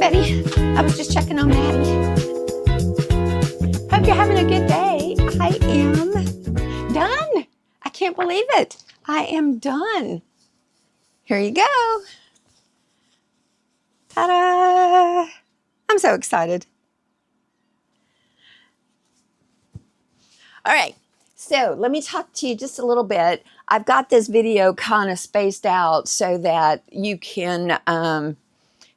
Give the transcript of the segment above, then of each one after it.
Betty. I was just checking on Maddie. Hope you're having a good day. I am done. I can't believe it. I am done. Here you go. Ta-da! I'm so excited. All right, so let me talk to you just a little bit. I've got this video kind of spaced out so that you can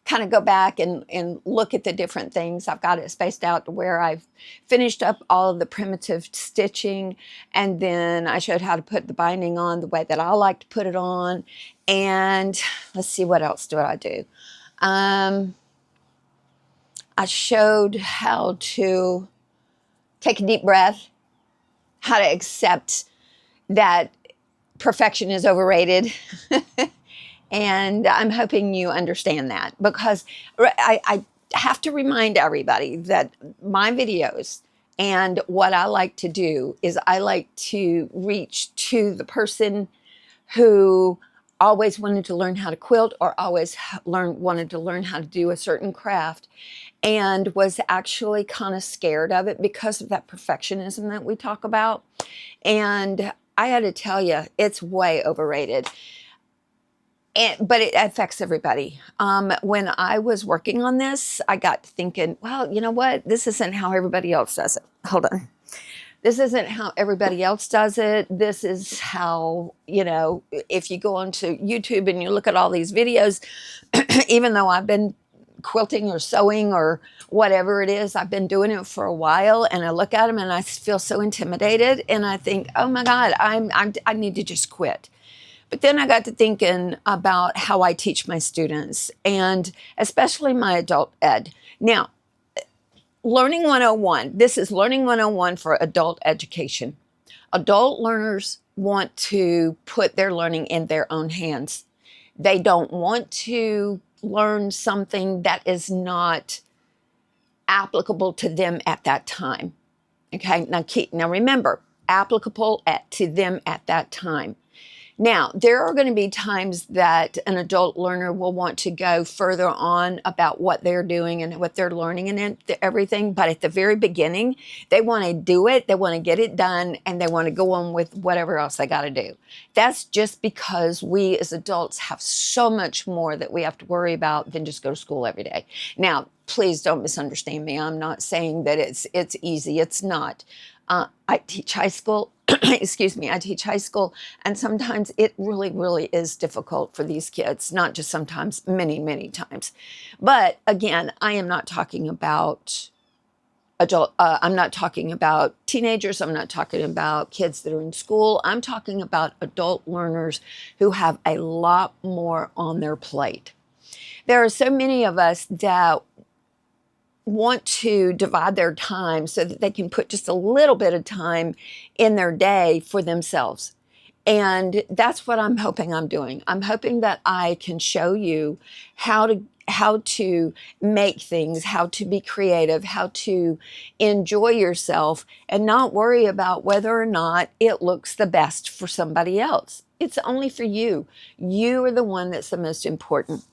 kind of go back and look at the different things. I've got it spaced out to where I've finished up all of the primitive stitching, and then I showed how to put the binding on the way that I like to put it on. And let's see, what else do I do? I showed how to take a deep breath, how to accept that perfection is overrated. And I'm hoping you understand that, because I have to remind everybody that my videos and what I like to do is I like to reach to the person who always wanted to learn how to quilt, or always wanted to learn how to do a certain craft, and was actually kind of scared of it because of that perfectionism that we talk about. And I had to tell you, it's way overrated. But it affects everybody. When I was working on this, I got thinking, well, you know what? This isn't how everybody else does it. Hold on. This isn't how everybody else does it. This is how, if you go onto YouTube and you look at all these videos, even though I've been quilting or sewing or whatever it is, I've been doing it for a while, and I look at them and I feel so intimidated, and I think, oh my God, I need to just quit. But then I got to thinking about how I teach my students, and especially my adult ed. Now, Learning 101, this is Learning 101 for adult education. Adult learners want to put their learning in their own hands. They don't want to learn something that is not applicable to them at that time. Okay, now remember, applicable to them at that time. Now, there are going to be times that an adult learner will want to go further on about what they're doing and what they're learning and everything. But at the very beginning, they want to do it, they want to get it done, and they want to go on with whatever else they got to do. That's just because we as adults have so much more that we have to worry about than just go to school every day. Now, please don't misunderstand me. I'm not saying that it's easy. It's not. I teach high school. Excuse me, I teach high school, and sometimes it really, really is difficult for these kids. Not just sometimes, many, many times. But again, I am not talking about I'm not talking about teenagers. I'm not talking about kids that are in school. I'm talking about adult learners who have a lot more on their plate. There are so many of us that want to divide their time so that they can put just a little bit of time in their day for themselves. And that's what I'm hoping I'm doing. I'm hoping that I can show you how to make things, how to be creative, how to enjoy yourself and not worry about whether or not it looks the best for somebody else. It's only for you. You are the one that's the most important.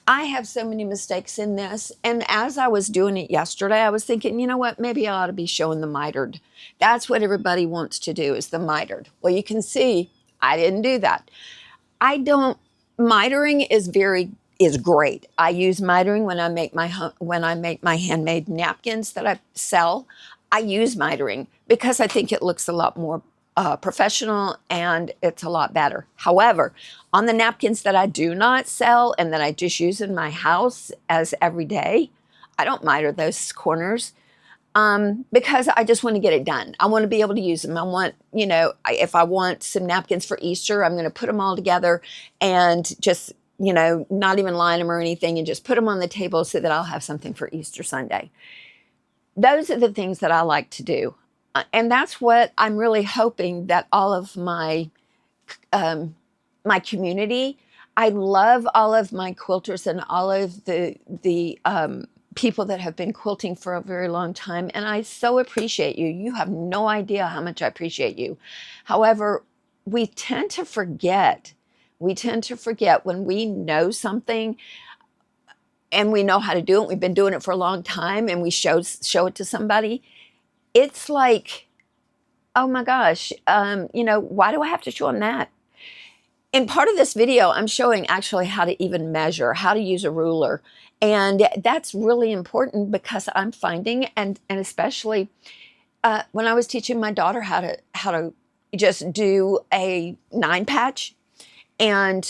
I have so many mistakes in this. And as I was doing it yesterday, I was thinking, you know what, maybe I ought to be showing the mitered. That's what everybody wants to do, is the mitered. Well, you can see I didn't do that. Mitering is great. I use mitering when I make my handmade napkins that I sell. I use mitering because I think it looks a lot more professional, and it's a lot better. However, on the napkins that I do not sell and that I just use in my house as every day, I don't miter those corners because I just want to get it done. I want to be able to use them. I want, if I want some napkins for Easter, I'm going to put them all together and just, not even line them or anything, and just put them on the table so that I'll have something for Easter Sunday. Those are the things that I like to do. And that's what I'm really hoping that all of my community, I love all of my quilters and all of the people that have been quilting for a very long time. And I so appreciate you. You have no idea how much I appreciate you. However, we tend to forget when we know something. and we know how to do it, we've been doing it for a long time, and we show it to somebody, it's like, oh my gosh, you know, why do I have to show them that? In part of this video, I'm showing actually how to even measure, how to use a ruler. And that's really important because I'm finding, and especially when I was teaching my daughter how to just do a 9-patch, and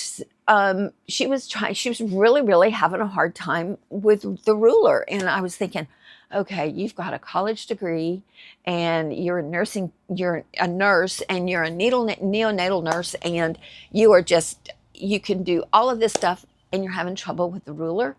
she was really having a hard time with the ruler. And I was thinking, okay, you've got a college degree and you're a nurse, and you're a neonatal nurse, and you can do all of this stuff, and you're having trouble with the ruler.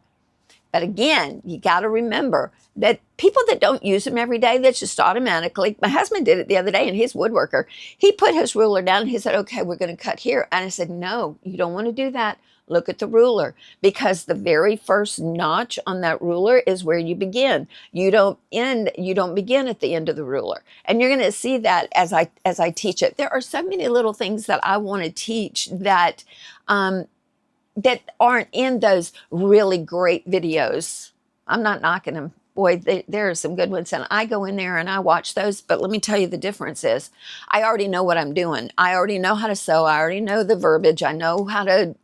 But again, you got to remember that people that don't use them every day, that's just automatically. My husband did it the other day, and he's a woodworker. He put his ruler down and he said, okay, we're going to cut here. And I said, no, you don't want to do that. Look at the ruler, because the very first notch on that ruler is where you begin. You don't begin at the end of the ruler. And you're going to see that as I teach it. There are so many little things that I want to teach that that aren't in those really great videos. I'm not knocking them. Boy, there are some good ones, and I go in there and I watch those, but let me tell you, the difference is I already know what I'm doing. I already know how to sew. I already know the verbiage. I know how to,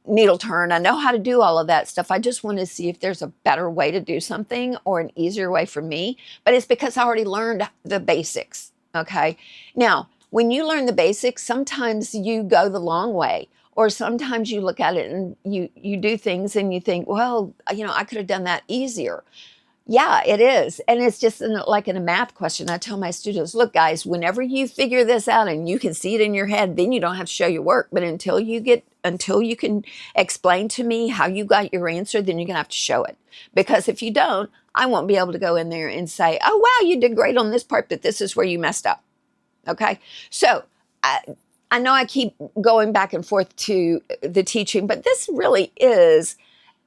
needle turn. I know how to do all of that stuff. I just want to see if there's a better way to do something, or an easier way for me, but it's because I already learned the basics, okay? Now, when you learn the basics, sometimes you go the long way. Or sometimes you look at it and you do things and you think, well, I could have done that easier. Yeah, it is. And it's just like in a math question. I tell my students, look, guys, whenever you figure this out and you can see it in your head, then you don't have to show your work. But until you can explain to me how you got your answer, then you're going to have to show it. Because if you don't, I won't be able to go in there and say, oh, wow, you did great on this part, but this is where you messed up. Okay? So I know I keep going back and forth to the teaching, but this really is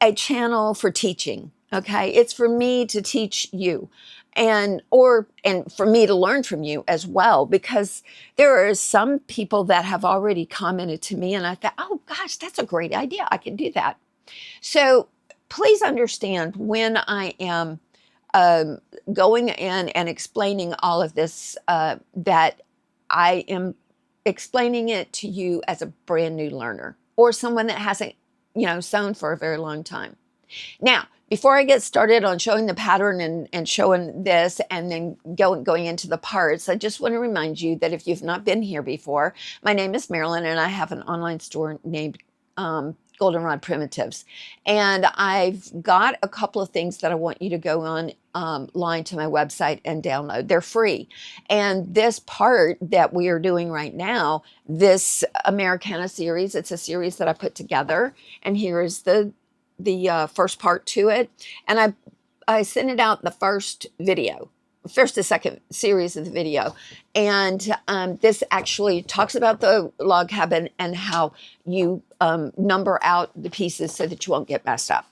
a channel for teaching, okay? It's for me to teach you and for me to learn from you as well, because there are some people that have already commented to me, and I thought, oh gosh, that's a great idea. I can do that. So please understand, when I am going in and explaining all of this, that I am explaining it to you as a brand new learner, or someone that hasn't, sewn for a very long time. Now, before I get started on showing the pattern and showing this, and then going into the parts, I just want to remind you that if you've not been here before, my name is Marilyn, and I have an online store named Goldenrod Primitives. And I've got a couple of things that I want you to go online to my website and download. They're free. And this part that we are doing right now, this Americana series, it's a series that I put together. And here is the first part to it. And I sent it out in the first to second series of the video. And this actually talks about the log cabin and how you number out the pieces so that you won't get messed up.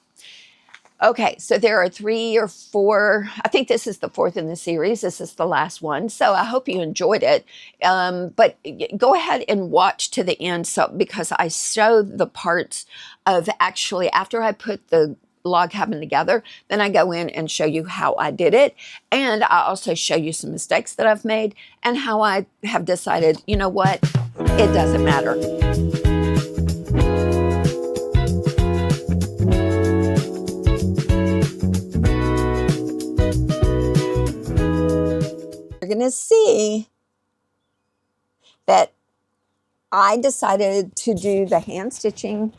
Okay, so there are 3 or 4, I think this is the 4th in the series. This is the last one. So I hope you enjoyed it. But go ahead and watch to the end, because I show the parts of actually after I put the log cabin together, then I go in and show you how I did it. And I also show you some mistakes that I've made and how I have decided, you know what, it doesn't matter. You're going to see that I decided to do the hand stitching.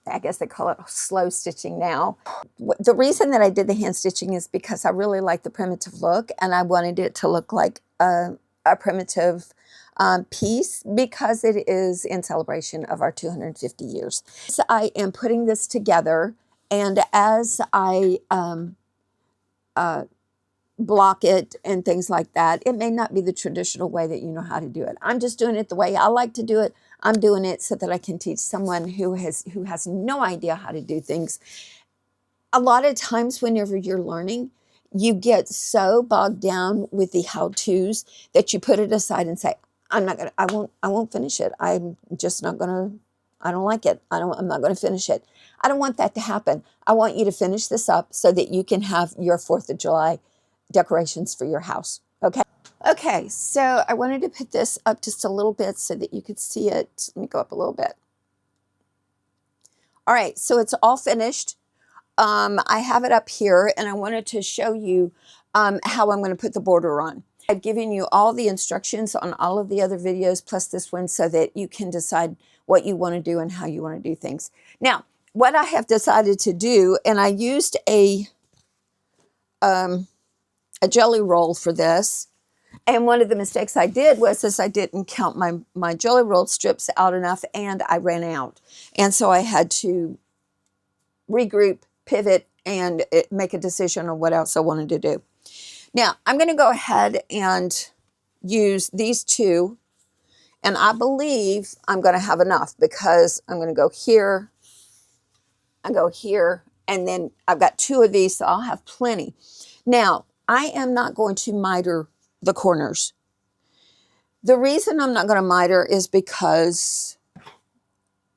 I guess they call it slow stitching now. The reason that I did the hand stitching is because I really like the primitive look, and I wanted it to look like a primitive piece, because it is in celebration of our 250 years. So I am putting this together, and as I block it and things like that, it may not be the traditional way that you know how to do it. I'm just doing it the way I like to do it. I'm doing it so that I can teach someone who has no idea how to do things. A lot of times whenever you're learning, you get so bogged down with the how-tos that you put it aside and say, I won't finish it. I'm just not gonna I don't like it. I'm not going to finish it. I don't want that to happen. I want you to finish this up so that you can have your 4th of July decorations for your house. Okay. Okay. So I wanted to put this up just a little bit so that you could see it. Let me go up a little bit. All right. So it's all finished. I have it up here and I wanted to show you how I'm going to put the border on. I've given you all the instructions on all of the other videos plus this one so that you can decide what you want to do and how you want to do things. Now, what I have decided to do, and I used a jelly roll for this, and one of the mistakes I did was I didn't count my jelly roll strips out enough and I ran out. And so I had to regroup, pivot, and make a decision on what else I wanted to do. Now, I'm going to go ahead and use these two, and I believe I'm going to have enough because I'm going to go here, I go here, and then I've got 2 of these, so I'll have plenty. Now, I am not going to miter the corners. The reason I'm not going to miter is because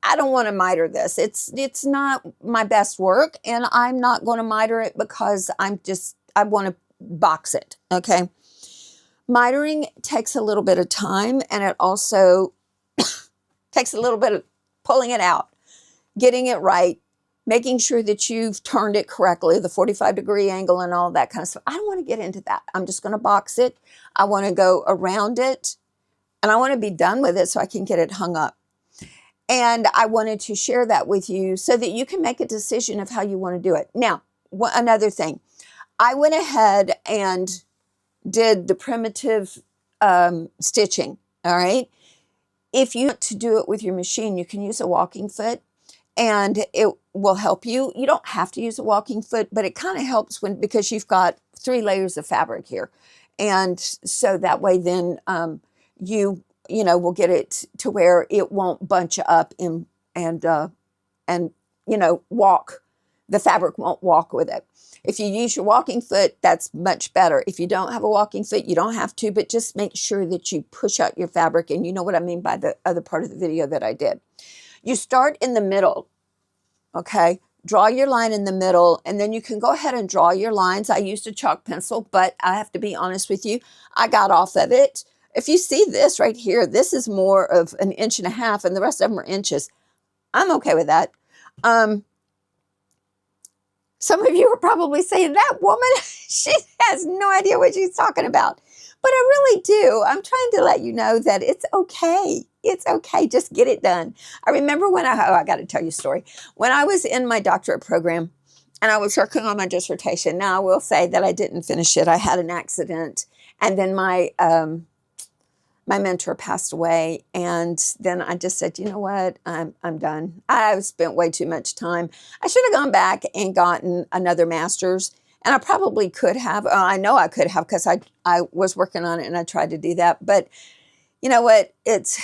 I don't want to miter this. It's not my best work, and I'm not going to miter it because I want to box it, okay? Mitering takes a little bit of time, and it also takes a little bit of pulling it out, getting it right, making sure that you've turned it correctly, the 45-degree angle and all that kind of stuff. I don't want to get into that. I'm just going to box it. I want to go around it, and I want to be done with it so I can get it hung up. And I wanted to share that with you so that you can make a decision of how you want to do it. Now, another thing, I went ahead and did the primitive stitching, all right? If you want to do it with your machine, you can use a walking foot and it will help you. You don't have to use a walking foot, but it kind of helps because you've got 3 layers of fabric here. And so that way then you will get it to where it won't bunch up and walk. The fabric won't walk with it. If you use your walking foot, that's much better. If you don't have a walking foot, you don't have to, but just make sure that you push out your fabric. And you know what I mean by the other part of the video that I did. You start in the middle, okay? Draw your line in the middle, and then you can go ahead and draw your lines. I used a chalk pencil, but I have to be honest with you, I got off of it. If you see this right here, this is more of 1.5 inches, and the rest of them are inches. I'm okay with that. Some of you are probably saying, that woman, she has no idea what she's talking about. But I really do. I'm trying to let you know that it's okay. It's okay. Just get it done. I remember when I got to tell you a story. When I was in my doctorate program and I was working on my dissertation, now I will say that I didn't finish it. I had an accident, and then my mentor passed away, and then I just said, you know what, I'm done. I've spent way too much time. I should have gone back and gotten another master's, and I probably could have. I know I could have because I was working on it and I tried to do that. But you know what, it's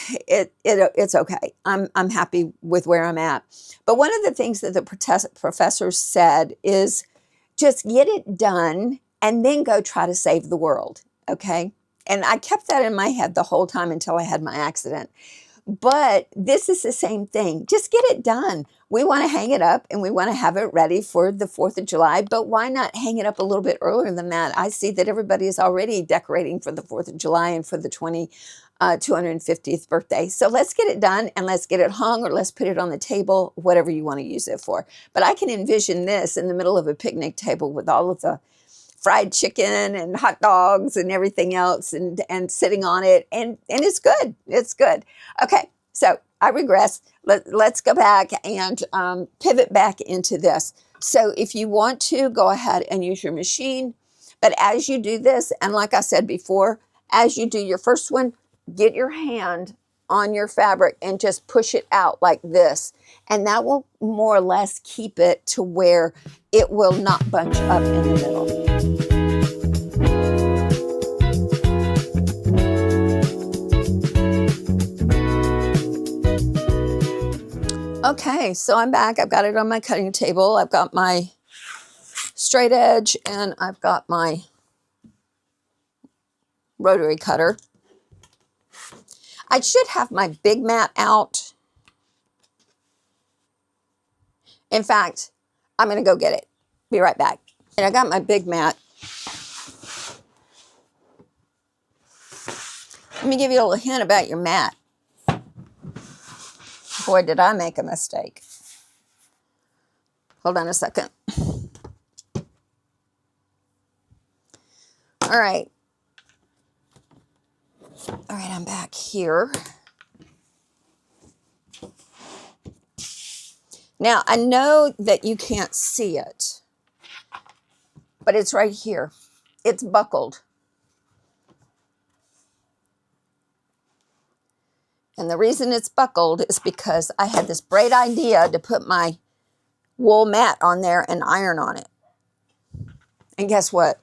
okay. I'm happy with where I'm at. But one of the things that the professors said is just get it done and then go try to save the world, okay? And I kept that in my head the whole time until I had my accident. But this is the same thing. Just get it done. We want to hang it up and we want to have it ready for the 4th of July, but why not hang it up a little bit earlier than that? I see that everybody is already decorating for the 4th of July and for the 250th birthday. So let's get it done and let's get it hung, or let's put it on the table, whatever you want to use it for. But I can envision this in the middle of a picnic table with all of the fried chicken and hot dogs and everything else and sitting on it. And it's good. It's good. Okay, so I regress. Let's go back and pivot back into this. So if you want to, go ahead and use your machine. But as you do this, and like I said before, as you do your first one, get your hand on your fabric and just push it out like this. And that will more or less keep it to where it will not bunch up in the middle. Okay, so I'm back. I've got it on my cutting table. I've got my straight edge and I've got my rotary cutter. I should have my big mat out, In fact, I'm going to go get it. Be right back. And I got my big mat. Let me give you a little hint about your mat. Boy, did I make a mistake. Hold on a second. All right. All right, I'm back here. Now, I know that you can't see it, but it's right here. It's buckled. And the reason it's buckled is because I had this bright idea to put my wool mat on there and iron on it. And guess what?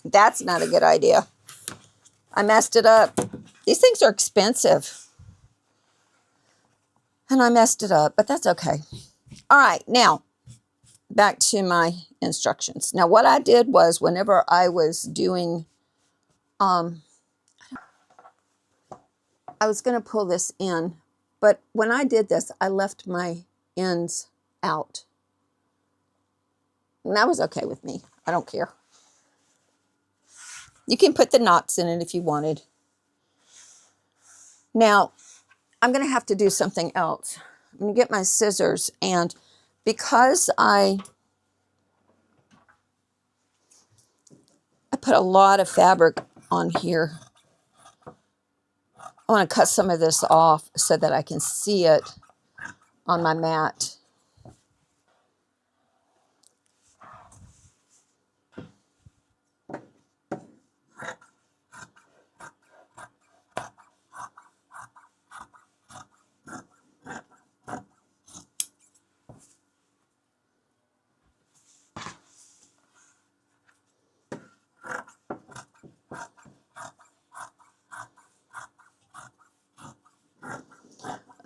That's not a good idea. I messed it up. These things are expensive. And I messed it up, but that's okay. All right, now back to my instructions. Now what I did was whenever I was doing, I was going to pull this in, but when I did this, I left my ends out. And that was okay with me. I don't care. You can put the knots in it if you wanted. Now, I'm going to have to do something else. I'm going to get my scissors, and because I put a lot of fabric on here, I want to cut some of this off so that I can see it on my mat.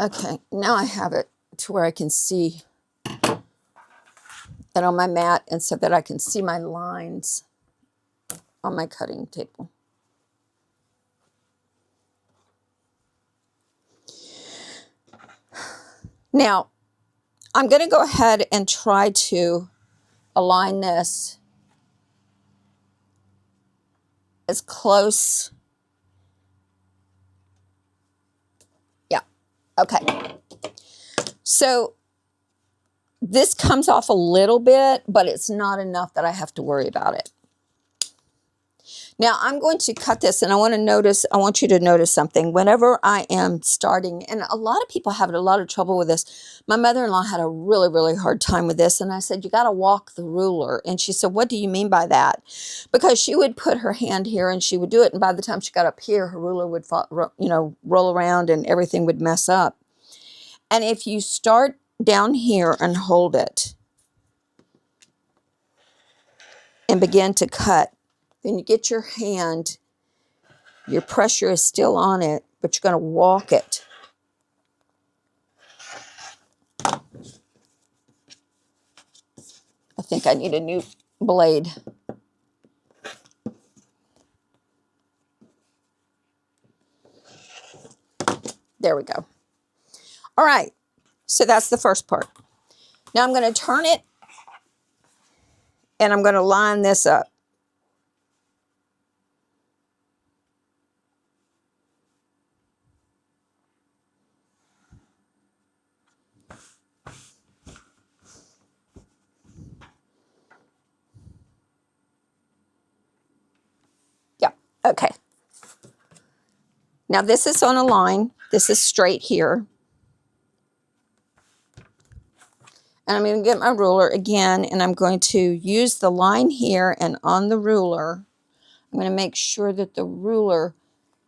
Okay, now I have it to where I can see it on my mat, and so that I can see my lines on my cutting table. Now, I'm going to go ahead and try to align this as close. Yeah, okay. So this comes off a little bit, but it's not enough that I have to worry about it. Now I'm going to cut this, and I want you to notice something. Whenever I am starting, and a lot of people have a lot of trouble with this. My mother-in-law had a really, really hard time with this, and I said, you got to walk the ruler. And she said, what do you mean by that? Because she would put her hand here and she would do it, and by the time she got up here, her ruler would fall, roll around and everything would mess up. And if you start down here and hold it and begin to cut, then you get your hand, your pressure is still on it, but you're going to walk it. I think I need a new blade. There we go. All right, so that's the first part. Now I'm going to turn it, and I'm going to line this up. Yeah, okay. Now this is on a line. This is straight here. And I'm going to get my ruler again, and I'm going to use the line here, and on the ruler, I'm going to make sure that the ruler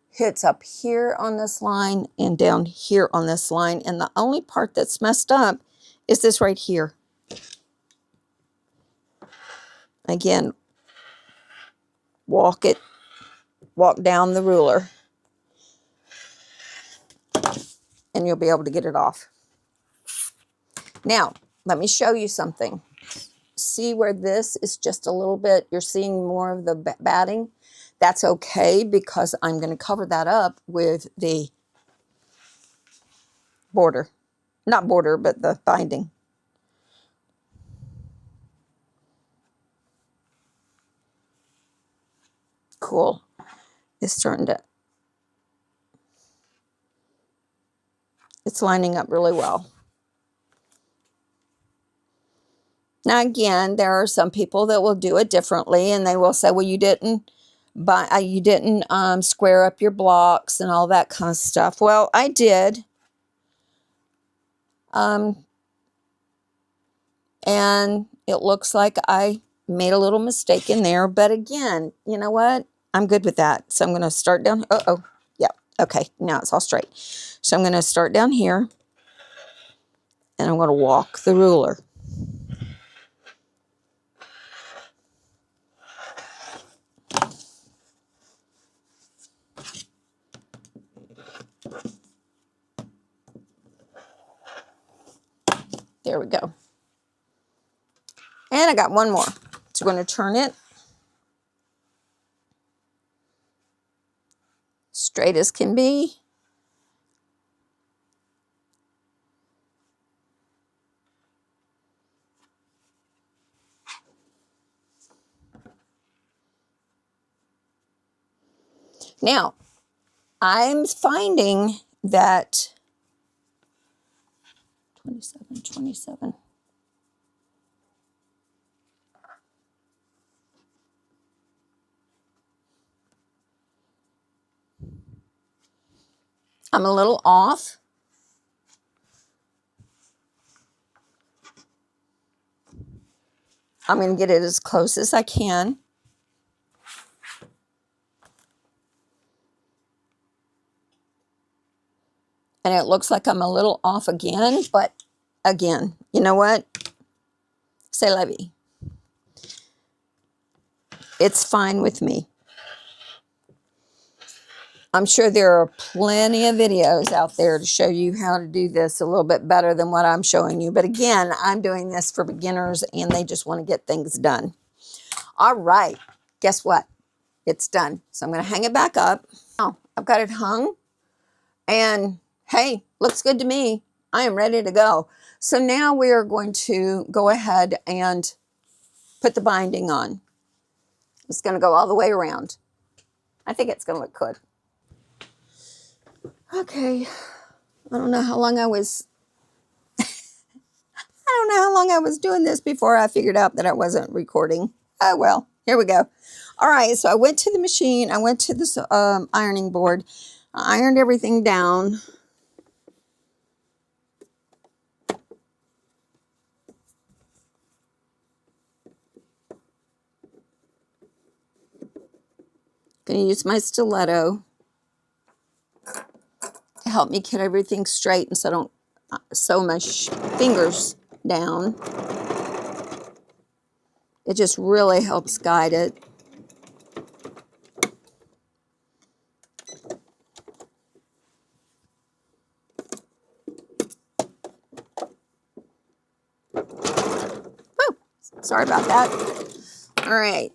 hits up here on this line and down here on this line. And the only part that's messed up is this right here. Again, walk down the ruler, and you'll be able to get it off. Now, let me show you something. See where this is just a little bit, you're seeing more of the batting? That's okay, because I'm going to cover that up with the border. Not border, but the binding. cool. It's starting to, it's lining up really well. Now, again, there are some people that will do it differently, and they will say, well, you didn't square up your blocks and all that kind of stuff. Well, I did. And it looks like I made a little mistake in there. But again, you know what? I'm good with that. So I'm going to start down. Uh-oh. Yeah. Okay. Now it's all straight. So I'm going to start down here. And I'm going to walk the ruler. There we go. And I got one more. So I'm going to turn it straight as can be. Now, I'm finding that 27. I'm a little off. I'm going to get it as close as I can. And it looks like I'm a little off again, but again, you know what? C'est la vie. It's fine with me. I'm sure there are plenty of videos out there to show you how to do this a little bit better than what I'm showing you. But again, I'm doing this for beginners and they just want to get things done. All right. Guess what? It's done. So I'm going to hang it back up. Oh, I've got it hung. And hey, looks good to me. I am ready to go. So now we are going to go ahead and put the binding on. It's going to go all the way around. I think it's going to look good. Okay. I don't know how long I was doing this before I figured out that I wasn't recording. Oh, well, here we go. All right, so I went to the machine. I went to this ironing board. I ironed everything down. Going to use my stiletto to help me get everything straight and so I don't sew my fingers down. It just really helps guide it. Oh, sorry about that. All right.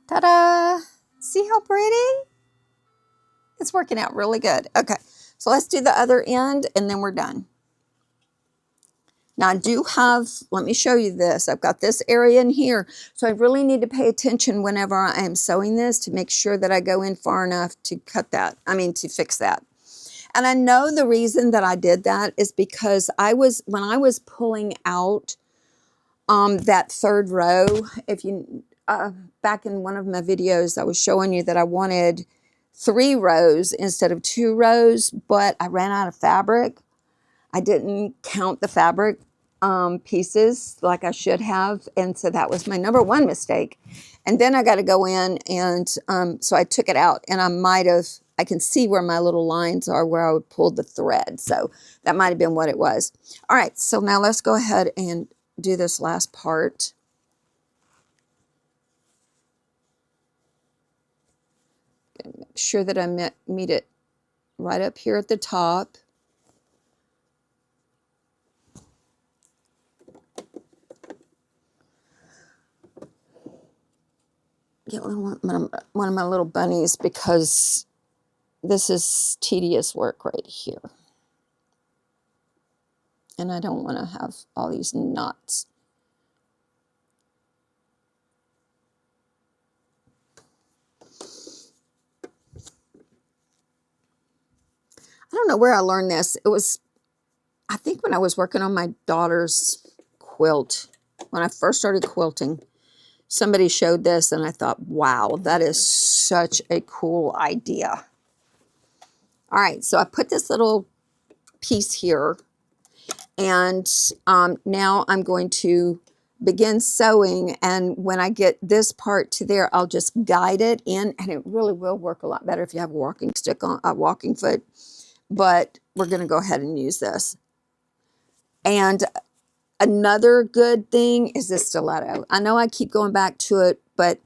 Ta-da! See how pretty? It's working out really good. Okay, so let's do the other end and then we're done. Now I do have, let me show you this. I've got this area in here. So I really need to pay attention whenever I am sewing this to make sure that I go in far enough to cut that. to fix that. And I know the reason that I did that is because when I was pulling out that third row, if you, back in one of my videos, I was showing you that I wanted 3 rows instead of 2 rows, but I ran out of fabric. I didn't count the fabric pieces like I should have. And so that was my number 1 mistake. And then I got to go in and so I took it out and I can see where my little lines are where I would pull the thread. So that might have been what it was. All right, so now let's go ahead and do this last part. Make sure that I meet it right up here at the top. Get one of my little bunnies because this is tedious work right here. And I don't want to have all these knots. I don't know where I learned this. It was, I think, when I was working on my daughter's quilt. When I first started quilting, somebody showed this and I thought, wow, that is such a cool idea. All right, so I put this little piece here, and now I'm going to begin sewing, and when I get this part to there, I'll just guide it in, and it really will work a lot better if you have a walking stick on a walking foot, but we're going to go ahead and use this. And another good thing is this stiletto. I know I keep going back to it, but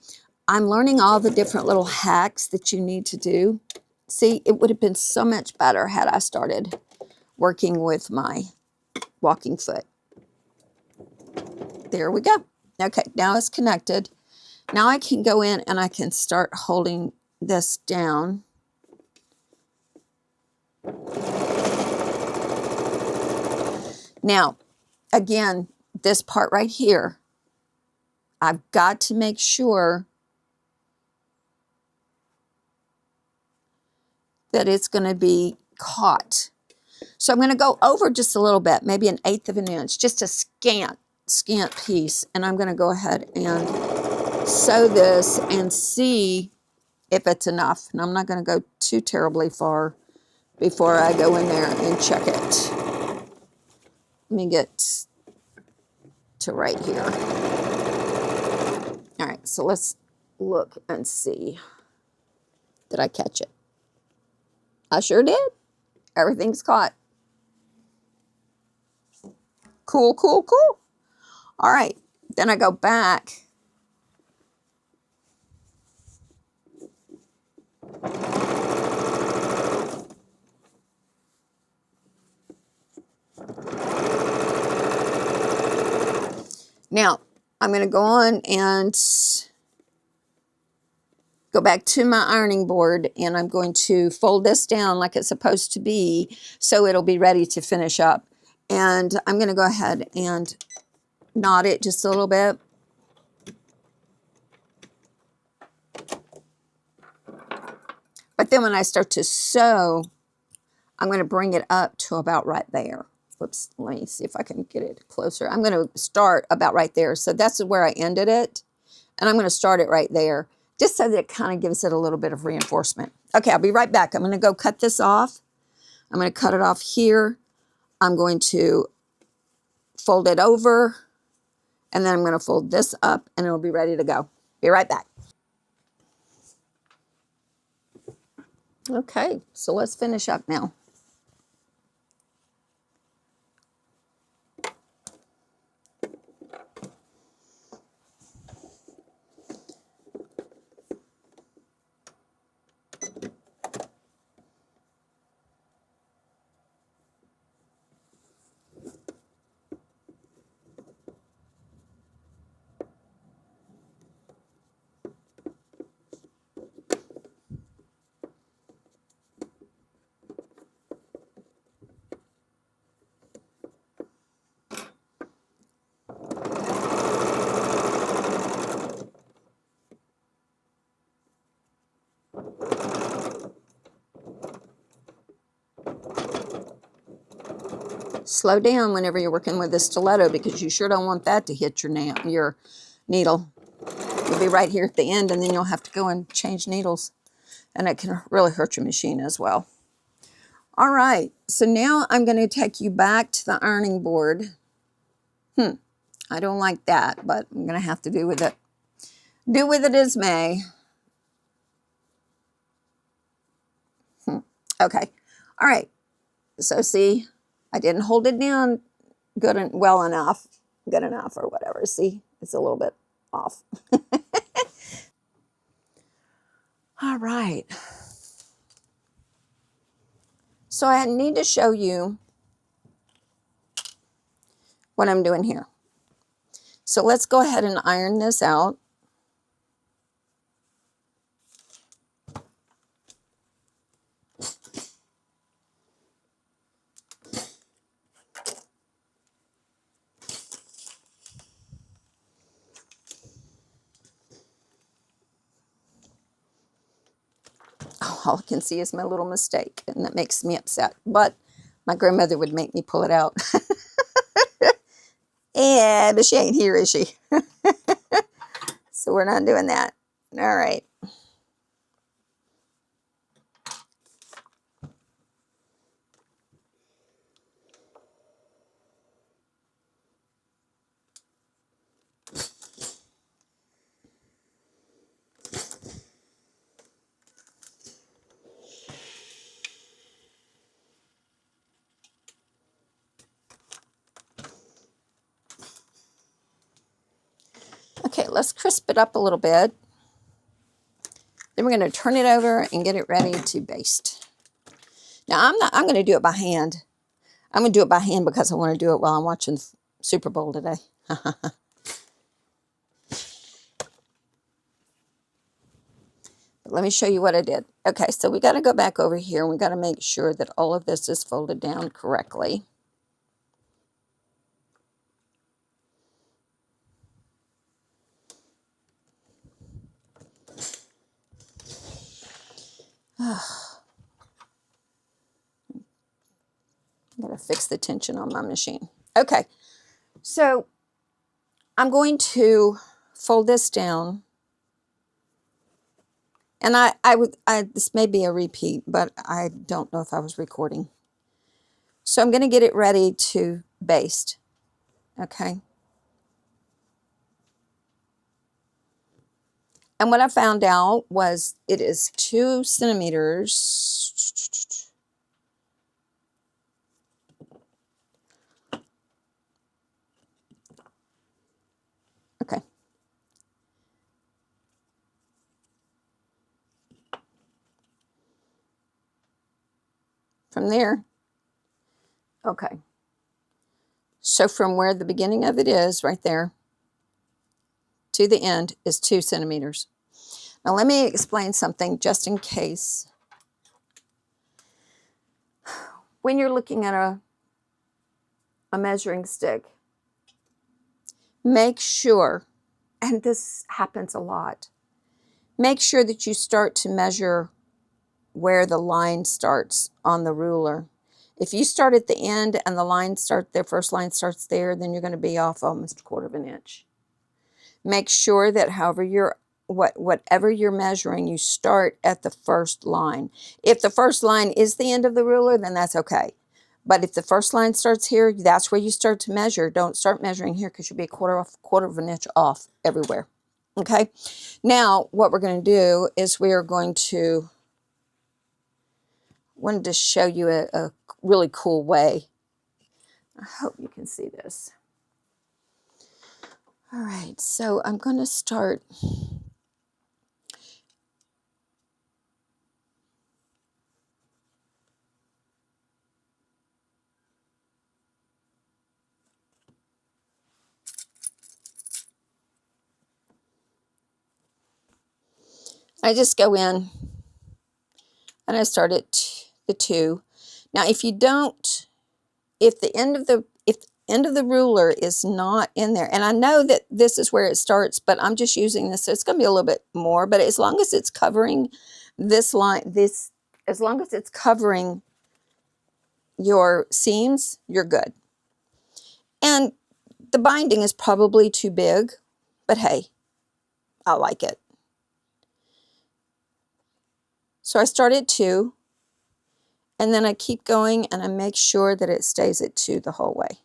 I'm learning all the different little hacks that you need to do. See, it would have been so much better had I started working with my walking foot. There we go. Okay, now it's connected. Now I can go in and I can start holding this down. Now, again, this part right here, I've got to make sure that it's going to be caught. So I'm going to go over just a little bit, maybe 1/8 of an inch, just a scant piece. And I'm going to go ahead and sew this and see if it's enough. And I'm not going to go too terribly far before I go in there and check it. Let me get to right here. All right, so let's look and see. Did I catch it? I sure did. Everything's caught. Cool, cool, cool. All right, then I go back. Now, I'm going to go on and go back to my ironing board, and I'm going to fold this down like it's supposed to be so it'll be ready to finish up. And I'm going to go ahead and knot it just a little bit. But then when I start to sew, I'm going to bring it up to about right there. Whoops, let me see if I can get it closer. I'm going to start about right there. So that's where I ended it. And I'm going to start it right there, just so that it kind of gives it a little bit of reinforcement. Okay, I'll be right back. I'm going to go cut this off. I'm going to cut it off here. I'm going to fold it over, and then I'm going to fold this up, and it'll be ready to go. Be right back. Okay, so let's finish up now. Slow down whenever you're working with a stiletto, because you sure don't want that to hit your needle. You'll be right here at the end, and then you'll have to go and change needles, and it can really hurt your machine as well. All right, so now I'm going to take you back to the ironing board. I don't like that, but I'm going to have to do with it. Do with it as may. Okay, all right. So see, I didn't hold it down good and well enough, good enough or whatever. See, it's a little bit off. All right. So I need to show you what I'm doing here. So let's go ahead and iron this out. all I can see is my little mistake, and that makes me upset. But my grandmother would make me pull it out. Yeah, but she ain't here, is she? So we're not doing that. All right. Okay, let's crisp it up a little bit. Then we're going to turn it over and get it ready to baste. Now I'm going to do it by hand. I'm going to do it by hand because I want to do it while I'm watching Super Bowl today. But let me show you what I did. Okay, so we got to go back over here and we got to make sure that all of this is folded down correctly. I gotta fix the tension on my machine. Okay, so I'm going to fold this down. And this may be a repeat, but I don't know if I was recording. So I'm going to get it ready to baste. Okay. And what I found out was it is 2 centimeters. Okay. From there. Okay. So from where the beginning of it is, right there, to the end is 2 centimeters. Now let me explain something just in case. When you're looking at a measuring stick, make sure, and this happens a lot, make sure that you start to measure where the line starts on the ruler. If you start at the end and the first line starts there, then you're going to be off almost 1/4 of an inch. Make sure that whatever you're measuring, you start at the first line. If the first line is the end of the ruler, then that's okay. But if the first line starts here, that's where you start to measure. Don't start measuring here because you'll be 1/4 of an inch off everywhere. Okay. Now, what we're going to do is we are going to, wanted to show you a really cool way. I hope you can see this. All right, so I'm going to start. I just go in and I start at the 2. Now, if the end of the ruler is not in there, and I know that this is where it starts, but I'm just using this, so it's going to be a little bit more, but as long as it's covering this line, as long as it's covering your seams, you're good. And the binding is probably too big, but hey, I like it. So I start at 2, and then I keep going, and I make sure that it stays at 2 the whole way.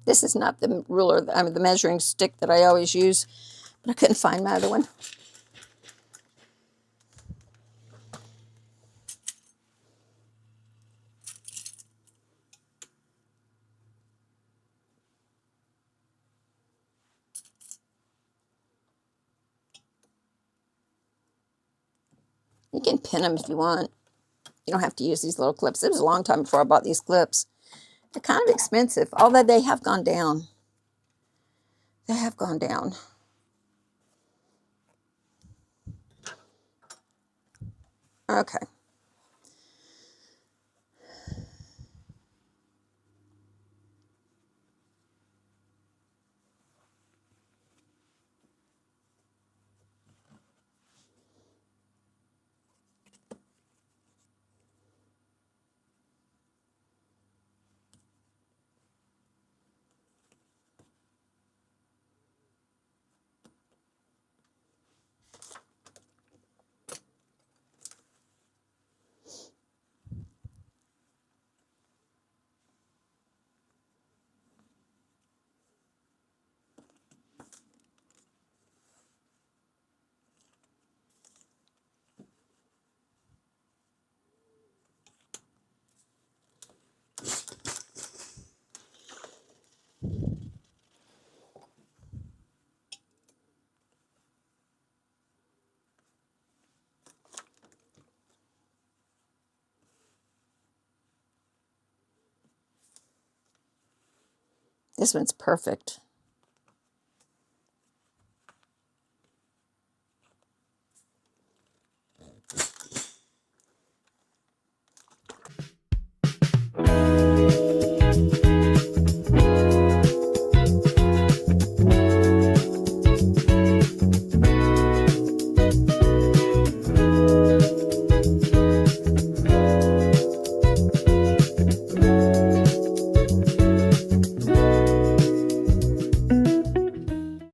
This is not the ruler, I mean the measuring stick that I always use, but I couldn't find my other one. You can pin them if you want. You don't have to use these little clips. It was a long time before I bought these clips. They're kind of expensive, although they have gone down. They have gone down. Okay. This one's perfect.